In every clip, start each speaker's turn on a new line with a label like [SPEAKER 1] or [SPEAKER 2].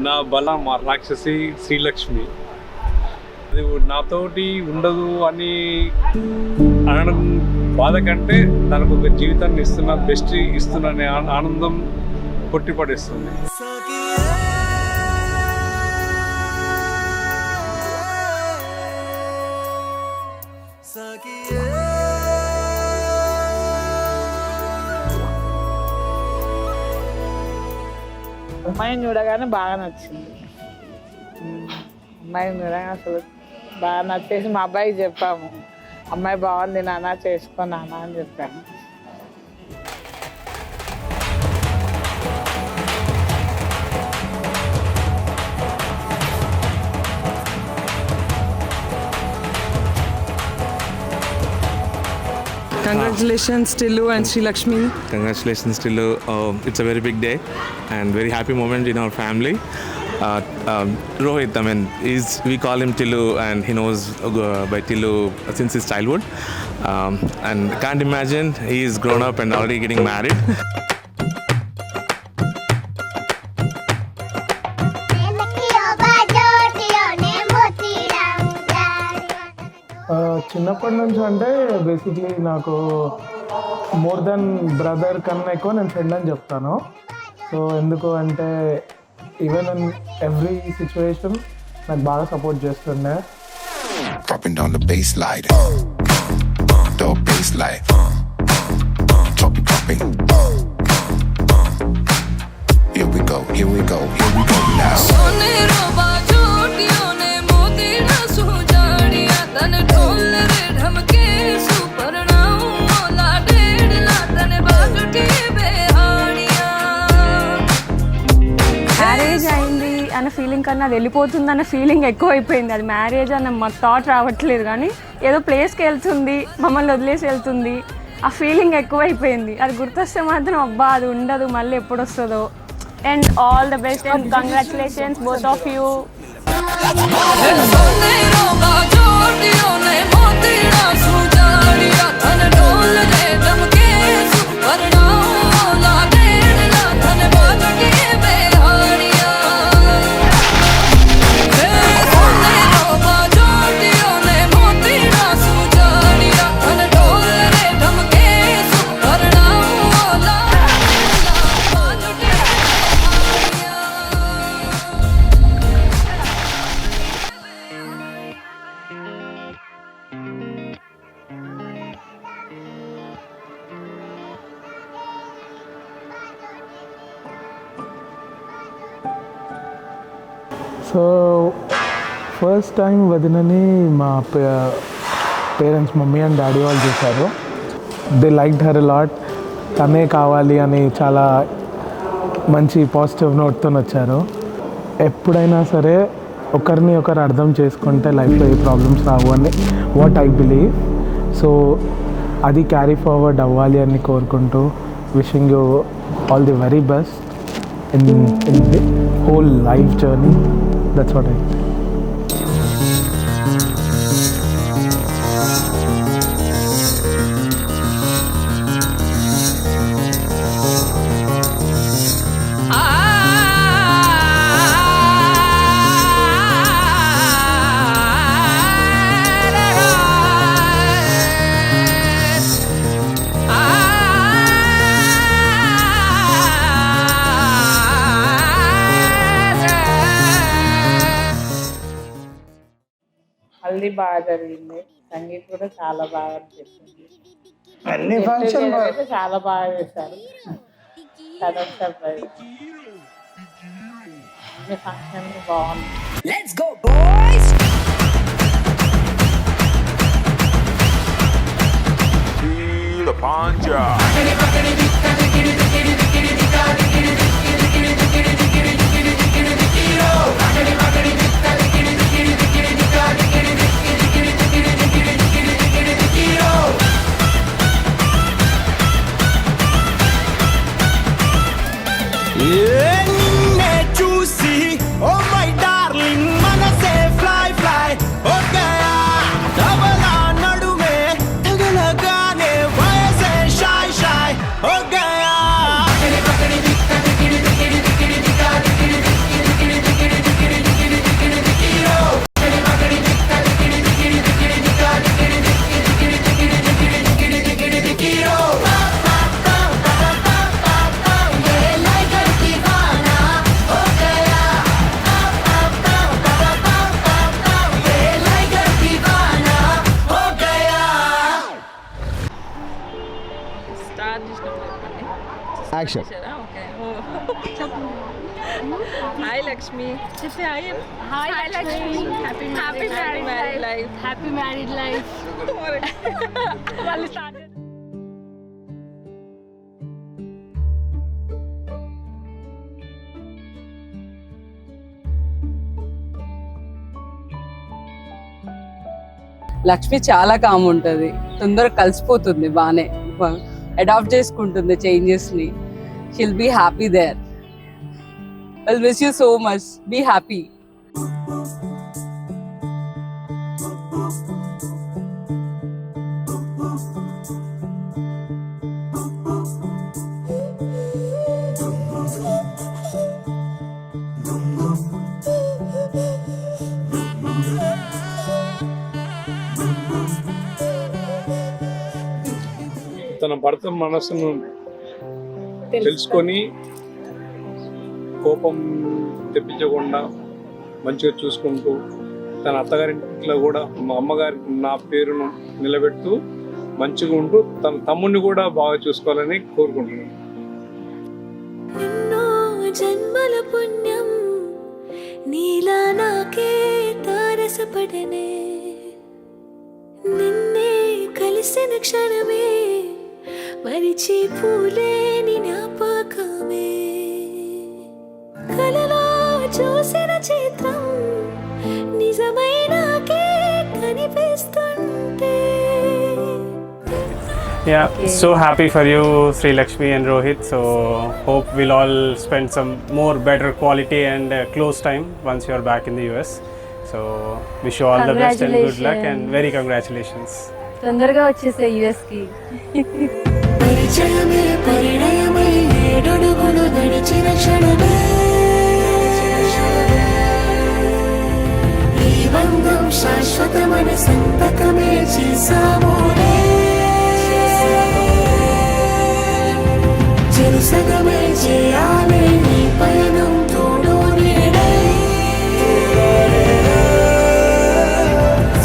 [SPEAKER 1] నా బల మా రాక్షసి శ్రీలక్ష్మి. అది నాతోటి ఉండదు అని అనడం బాధ కంటే తనకు ఒక జీవితాన్ని ఇస్తున్న బెస్ట్ ఇస్తున్న ఆనందం కొట్టిపడేస్తుంది.
[SPEAKER 2] అమ్మాయిని చూడగానే బాగా నచ్చింది. అమ్మాయిని చూడగానే అసలు బాగా నచ్చేసి మా అబ్బాయికి చెప్పాము, అమ్మాయి బాగుంది నాన్న చేసుకో నాన్న అని చెప్పాను.
[SPEAKER 3] Congratulations Tillu and Sri Lakshmi.
[SPEAKER 4] Congratulations Tillu. It's a very big day and very happy moment in our family. Rohit, I mean, we call him Tillu and he knows by Tillu since his childhood. And can't imagine he is grown up and already getting married.
[SPEAKER 5] చిన్నప్పటి నుంచి అంటే basically నాకు more than brother కన్నా ఎక్కువ నేను friend అని చెప్తాను. So ఎందుకు అంటే ఈవెన్ ఇన్ ఎవ్రీ సిచ్యువేషన్ నాకు బాగా సపోర్ట్ చేస్తుండే.
[SPEAKER 6] Dropping down the baseline, the baseline, dropping. Here we go now.
[SPEAKER 7] Marriage అయింది అన్న ఫీలింగ్ కన్నా అది వెళ్ళిపోతుంది అన్న ఫీలింగ్ ఎక్కువ అయిపోయింది. అది మ్యారేజ్ అన్న మా థాట్ రావట్లేదు, కానీ ఏదో ప్లేస్కి వెళ్తుంది, మమ్మల్ని వదిలేసి వెళ్తుంది, ఆ ఫీలింగ్ ఎక్కువ అయిపోయింది. అది గుర్తొస్తే మాత్రం అబ్బా అది ఉండదు, మళ్ళీ ఎప్పుడు వస్తుందో. And all the best and congratulations both of you.
[SPEAKER 5] So first time వదినని మా పేరెంట్స్ మమ్మీ అండ్ డాడీ వాళ్ళు చూశారు. They liked her lot. తనే కావాలి అని చాలా మంచి పాజిటివ్ నోట్తో వచ్చారు. ఎప్పుడైనా సరే ఒకరిని ఒకరు అర్థం చేసుకుంటే లైఫ్లో ఏ ప్రాబ్లమ్స్ రావు అని వాట్ ఐ బిలీవ్. సో అది క్యారీ ఫార్వర్డ్ అవ్వాలి అని కోరుకుంటూ wishing you all the very best in the whole life journey. That's what I think.
[SPEAKER 2] Haldi బాగా జరిగింది, సంగీత్ కూడా చాలా బాగా అనిపిస్తుంది.
[SPEAKER 5] అన్ని ఫంక్షన్
[SPEAKER 2] అయితే చాలా బాగా చేశారు. సడన్ సర్ప్రైజ్ అన్ని ఫంక్షన్లు బాగుంది.
[SPEAKER 8] Let's go boys.
[SPEAKER 6] Feel the panja.
[SPEAKER 9] నిన్నే చూసి ఓ మై డార్లింగ్ మనసే ఫ్లై ఫ్లై ఓ గయా డబలా నడుమే తగలగానే వయసే షాయ్ షాయ్ ఓ గయా
[SPEAKER 10] action.
[SPEAKER 3] Hi Lakshmi.
[SPEAKER 7] Hi Lakshmi, happy married life. Happy married life. మళ్ళీ స్టార్ట్.
[SPEAKER 3] లక్ష్మి చాలా కామ్ ఉంటుంది, తొందరగా కలిసిపోతుంది, బాగానే అడాప్ట్ చేసుకుంటుంది చేంజెస్ని. She'll be happy there. Will miss you so much. Be happy.
[SPEAKER 1] తన భర్త మనసును తెలుసుకొని కోపం తెప్పించకుండా మంచిగా చూసుకుంటూ తన అత్తగారింట్లో కూడా మా అమ్మగారి నా పేరును నిలబెడుతూ మంచిగా ఉంటూ తన తమ్ముడిని కూడా బాగా చూసుకోవాలని కోరుకుంటున్నాను.
[SPEAKER 8] ఎన్నో జన్మల పుణ్యం నీలా నాకే తారసపడనే, నిన్నే కలిసిన క్షణమే మరిచి పూలేని జ్ఞాపకమే, కలలో చూసిన చిత్రం నిజమైనాకే కనిపిస్తుంటే.
[SPEAKER 11] Yeah, so happy for you, Sri Lakshmi and Rohit. So hope we'll all spend some more better quality and close time once you're back in the US. So wish you all the best and good luck and very congratulations.
[SPEAKER 7] తొందరగా వచ్చేసే US కి.
[SPEAKER 8] పరిచయమే పరిణయమై ఏడడుగులు నడిచిన క్షణమే, ఈ బంధం శాశ్వతమైన సంతకమే చేసామోనే, చెరుసగమే చేయాలి ఈ పయనం తోడు నీడై,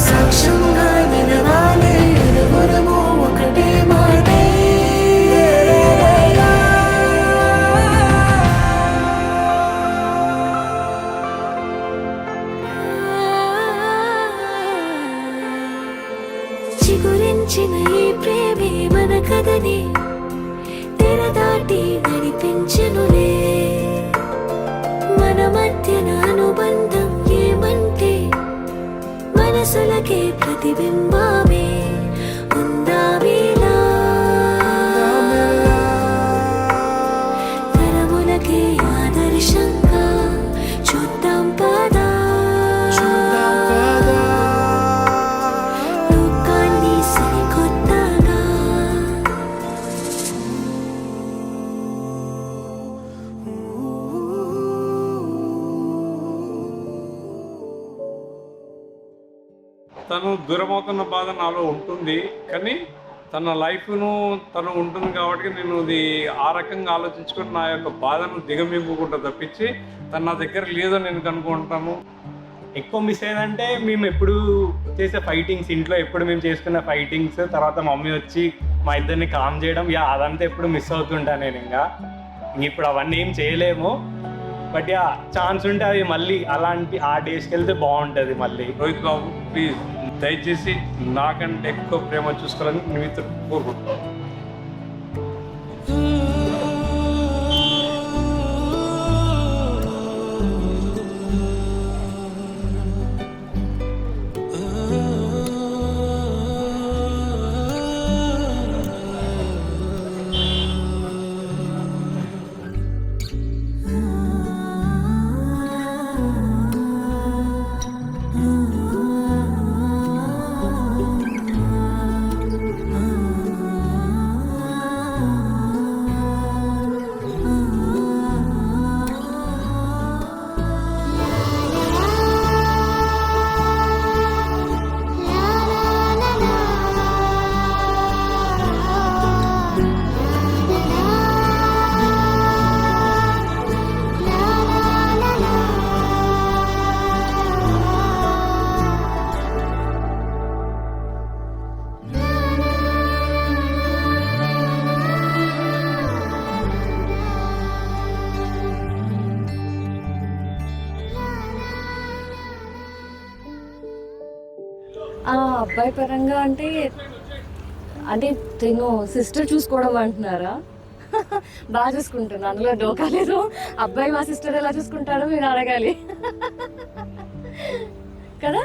[SPEAKER 8] సాక్ష్యంగా నిలవాలి ఇరువురము ఒకటే మాటే. చిగురించిన ఈ ప్రేమే మన కథని తెరదాటి నడిపించనులే, మన మధ్యన అనుబంధం ఏమంటే మనసులకే ప్రతిబింబమే ఉందావేలా, తరములకే ఆదర్శంగా చూద్దాం పదా, లోకాన్ని సరికొత్తగా.
[SPEAKER 1] తను దూరమవుతున్న బాధ నాలో ఉంటుంది, కానీ తన లైఫ్ను తను ఉంటుంది కాబట్టి నేను ఇది ఆ రకంగా ఆలోచించుకొని నా యొక్క బాధను దిగమింగుకుంటా తప్పించి తను నా దగ్గర లేదని నేను కనుక్కుంటాను.
[SPEAKER 11] ఎక్కువ మిస్ అయ్యేదంటే మేము ఎప్పుడు చేసే ఫైటింగ్స్, ఇంట్లో ఎప్పుడు మేము చేసుకున్న ఫైటింగ్స్, తర్వాత మమ్మీ వచ్చి మా ఇద్దరిని కామ్ చేయడం, అదంతా ఎప్పుడు మిస్ అవుతుంటా నేను. ఇంకా ఇప్పుడు అవన్నీ ఏం చేయలేము, బట్ ఛాన్స్ ఉంటే అవి మళ్ళీ అలాంటి ఆ డేస్కి వెళ్తే బాగుంటుంది మళ్ళీ.
[SPEAKER 1] రోహిత్ బాబు ప్లీజ్ దయచేసి నాకంటే ఎక్కువ ప్రేమ చూసుకోవాలని నేను కోరుకుంటున్నాను.
[SPEAKER 7] అబ్బాయి పరంగా అంటే అంటే తిను సిస్టర్ చూసుకోవడం అంటున్నారా? బాగా చూసుకుంటాను, అందులో డోకా లేదు. అబ్బాయి మా సిస్టర్ ఎలా చూసుకుంటాడో మీరు అడగాలి కదా.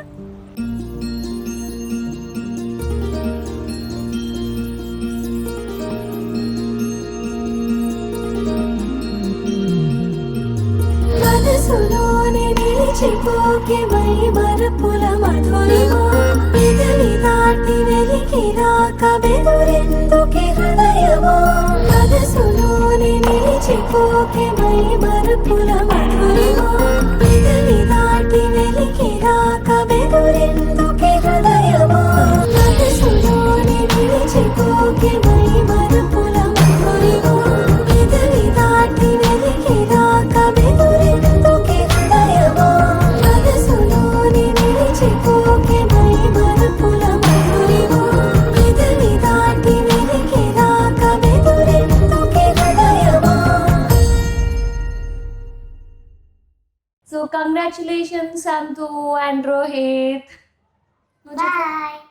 [SPEAKER 8] మనసులోనే నిలిచిపోకే మై మరపుల మధురిమా పెదవి దాటి వెలికిరాక బెదురెందుకే హృదయమా మనసులోనే నిలిచిపోకే మై మరపుల మధురిమా పెదవి దాటి వెలికిరాక బెదురెందుకే హృదయమా మనసులోనే నిలిచిపోకే మై మరపుల మధురిమా పెదవి దాటి వెలికిరాక బెదురెందుకే హృదయమా మనసులోనే నిలిచిపోకే మై మరపుల మధురిమా పెదవి దాటి వెలికిరాక బెదురెందుకే హృదయమా.
[SPEAKER 7] So congratulations Santu and Rohit.
[SPEAKER 8] Bye.